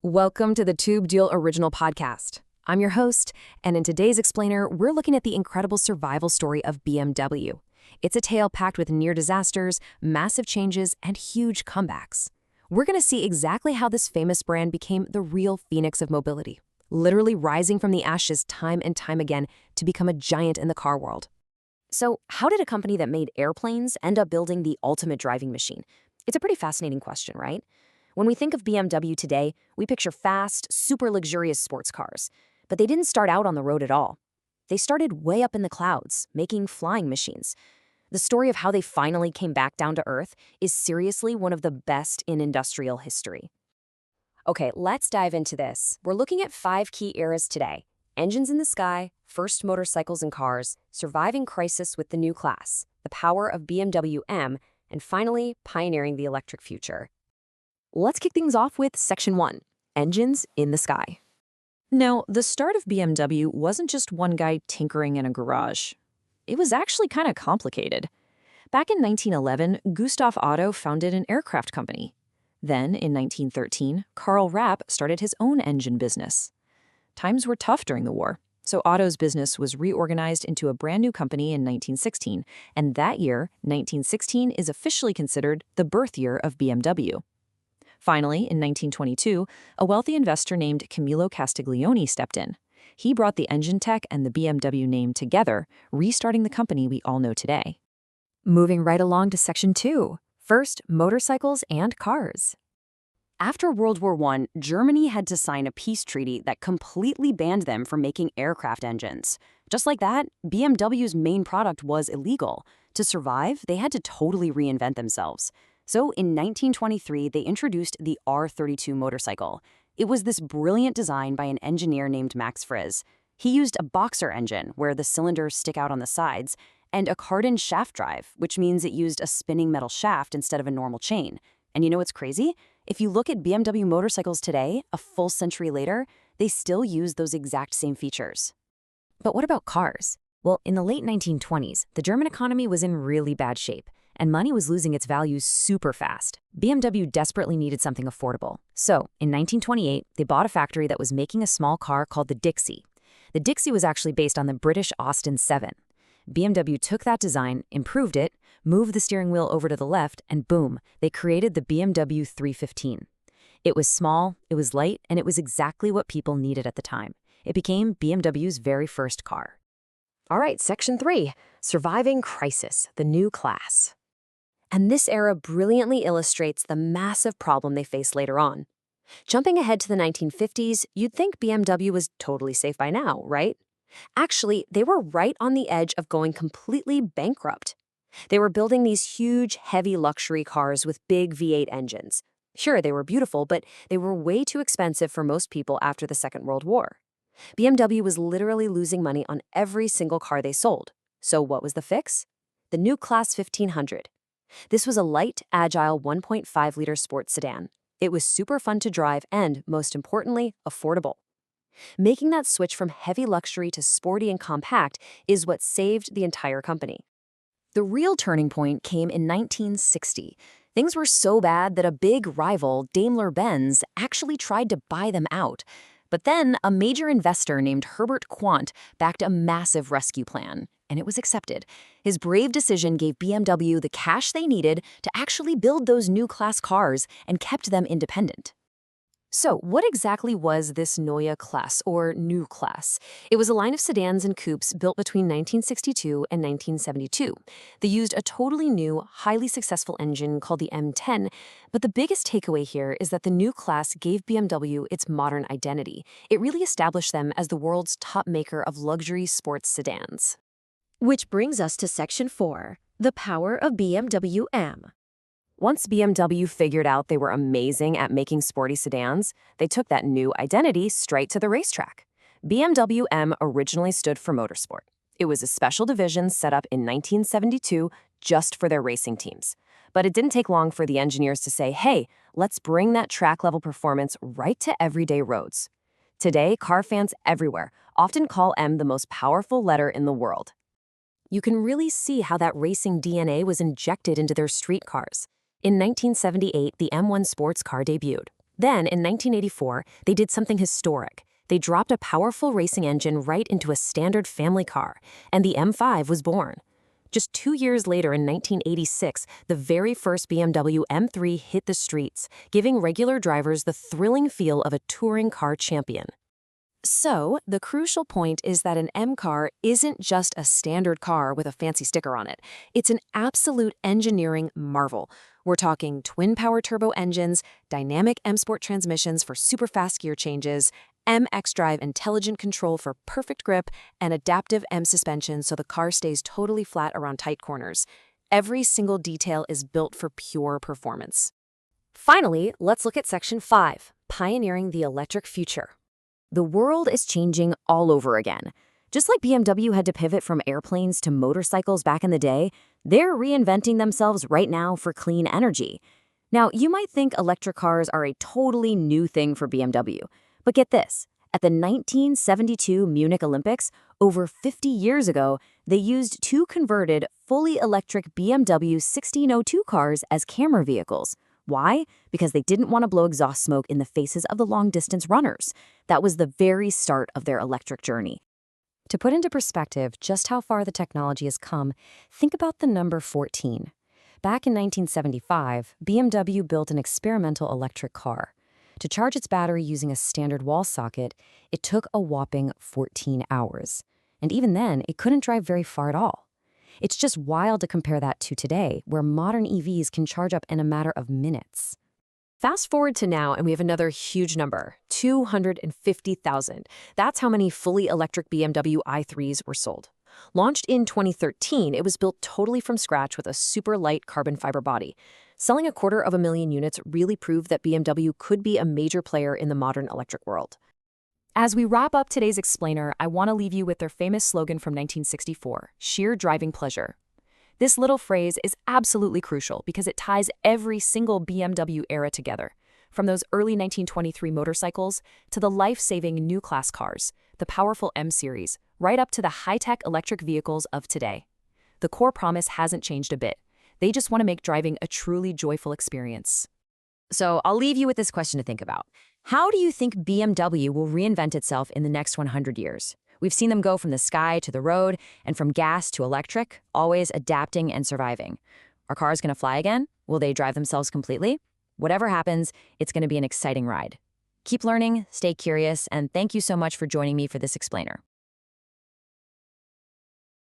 Welcome to the Tube Deal Original Podcast. I'm your host, and in today's explainer, we're looking at the incredible survival story of BMW. It's a tale packed with near disasters, massive changes, and huge comebacks. We're going to see exactly how this famous brand became the real phoenix of mobility, literally rising from the ashes time and time again to become a giant in the car world. So, how did a company that made airplanes end up building the ultimate driving machine? It's a pretty fascinating question, right? When we think of BMW today, we picture fast, super luxurious sports cars. But they didn't start out on the road at all. They started way up in the clouds, making flying machines. The story of how they finally came back down to Earth is seriously one of the best in industrial history. Okay, let's dive into this. We're looking at 5 key eras today: engines in the sky, first motorcycles and cars, surviving crisis with the new class, the power of BMW M, and finally, pioneering the electric future. Let's kick things off with Section 1, Engines in the Sky. Now, the start of BMW wasn't just one guy tinkering in a garage. It was actually kind of complicated. Back in 1911, Gustav Otto founded an aircraft company. Then, in 1913, Karl Rapp started his own engine business. Times were tough during the war, so Otto's business was reorganized into a brand new company in 1916, and that year, 1916, is officially considered the birth year of BMW. Finally, in 1922, a wealthy investor named Camillo Castiglione stepped in. He brought the engine tech and the BMW name together, restarting the company we all know today. Moving right along to Section 2, first, motorcycles and cars. After World War I, Germany had to sign a peace treaty that completely banned them from making aircraft engines. Just like that, BMW's main product was illegal. To survive, they had to totally reinvent themselves. So in 1923, they introduced the R32 motorcycle. It was this brilliant design by an engineer named Max Friz. He used a boxer engine, where the cylinders stick out on the sides, and a Cardan shaft drive, which means it used a spinning metal shaft instead of a normal chain. And you know what's crazy? If you look at BMW motorcycles today, a full century later, they still use those exact same features. But what about cars? Well, in the late 1920s, the German economy was in really bad shape, and money was losing its value super fast. BMW desperately needed something affordable. So, in 1928, they bought a factory that was making a small car called the Dixie. The Dixie was actually based on the British Austin 7. BMW took that design, improved it, moved the steering wheel over to the left, and boom, they created the BMW 315. It was small, it was light, and it was exactly what people needed at the time. It became BMW's very first car. All right, Section 3, Surviving Crisis, the New Class. And this era brilliantly illustrates the massive problem they faced later on. Jumping ahead to the 1950s, you'd think BMW was totally safe by now, right? Actually, they were right on the edge of going completely bankrupt. They were building these huge, heavy luxury cars with big V8 engines. Sure, they were beautiful, but they were way too expensive for most people after the Second World War. BMW was literally losing money on every single car they sold. So what was the fix? The New Class 1500. This was a light, agile 1.5-liter sports sedan. It was super fun to drive and, most importantly, affordable. Making that switch from heavy luxury to sporty and compact is what saved the entire company. The real turning point came in 1960. Things were so bad that a big rival, Daimler-Benz, actually tried to buy them out. But then a major investor named Herbert Quandt backed a massive rescue plan, and it was accepted. His brave decision gave BMW the cash they needed to actually build those new class cars and kept them independent. So, what exactly was this Neue Klasse, or New Class? It was a line of sedans and coupes built between 1962 and 1972. They used a totally new, highly successful engine called the M10, but the biggest takeaway here is that the New Class gave BMW its modern identity. It really established them as the world's top maker of luxury sports sedans. Which brings us to Section 4, the power of BMW M. Once BMW figured out they were amazing at making sporty sedans, they took that new identity straight to the racetrack. BMW M originally stood for motorsport. It was a special division set up in 1972 just for their racing teams. But it didn't take long for the engineers to say, hey, let's bring that track-level performance right to everyday roads. Today, car fans everywhere often call M the most powerful letter in the world. You can really see how that racing DNA was injected into their street cars. In 1978, the M1 sports car debuted. Then, in 1984, they did something historic. They dropped a powerful racing engine right into a standard family car, and the M5 was born. Just 2 years later, in 1986, the very first BMW M3 hit the streets, giving regular drivers the thrilling feel of a touring car champion. So, the crucial point is that an M car isn't just a standard car with a fancy sticker on it. It's an absolute engineering marvel. We're talking twin-power turbo engines, dynamic M-Sport transmissions for super-fast gear changes, M-X-Drive intelligent control for perfect grip, and adaptive M suspension so the car stays totally flat around tight corners. Every single detail is built for pure performance. Finally, let's look at Section 5, Pioneering the Electric Future. The world is changing all over again. Just like BMW had to pivot from airplanes to motorcycles back in the day, they're reinventing themselves right now for clean energy. Now, you might think electric cars are a totally new thing for BMW, but get this. At the 1972 Munich Olympics, over 50 years ago, they used two converted, fully electric BMW 1602 cars as camera vehicles. Why? Because they didn't want to blow exhaust smoke in the faces of the long-distance runners. That was the very start of their electric journey. To put into perspective just how far the technology has come, think about the number 14. Back in 1975, BMW built an experimental electric car. To charge its battery using a standard wall socket, it took a whopping 14 hours. And even then, it couldn't drive very far at all. It's just wild to compare that to today, where modern EVs can charge up in a matter of minutes. Fast forward to now, and we have another huge number, 250,000. That's how many fully electric BMW i3s were sold. Launched in 2013, it was built totally from scratch with a super light carbon fiber body. Selling 250,000 units really proved that BMW could be a major player in the modern electric world. As we wrap up today's explainer, I want to leave you with their famous slogan from 1964, sheer driving pleasure. This little phrase is absolutely crucial because it ties every single BMW era together, from those early 1923 motorcycles to the life-saving new class cars, the powerful M series, right up to the high-tech electric vehicles of today. The core promise hasn't changed a bit. They just want to make driving a truly joyful experience. So I'll leave you with this question to think about. How do you think BMW will reinvent itself in the next 100 years? We've seen them go from the sky to the road and from gas to electric, always adapting and surviving. Are cars going to fly again? Will they drive themselves completely? Whatever happens, it's going to be an exciting ride. Keep learning, stay curious, and thank you so much for joining me for this explainer.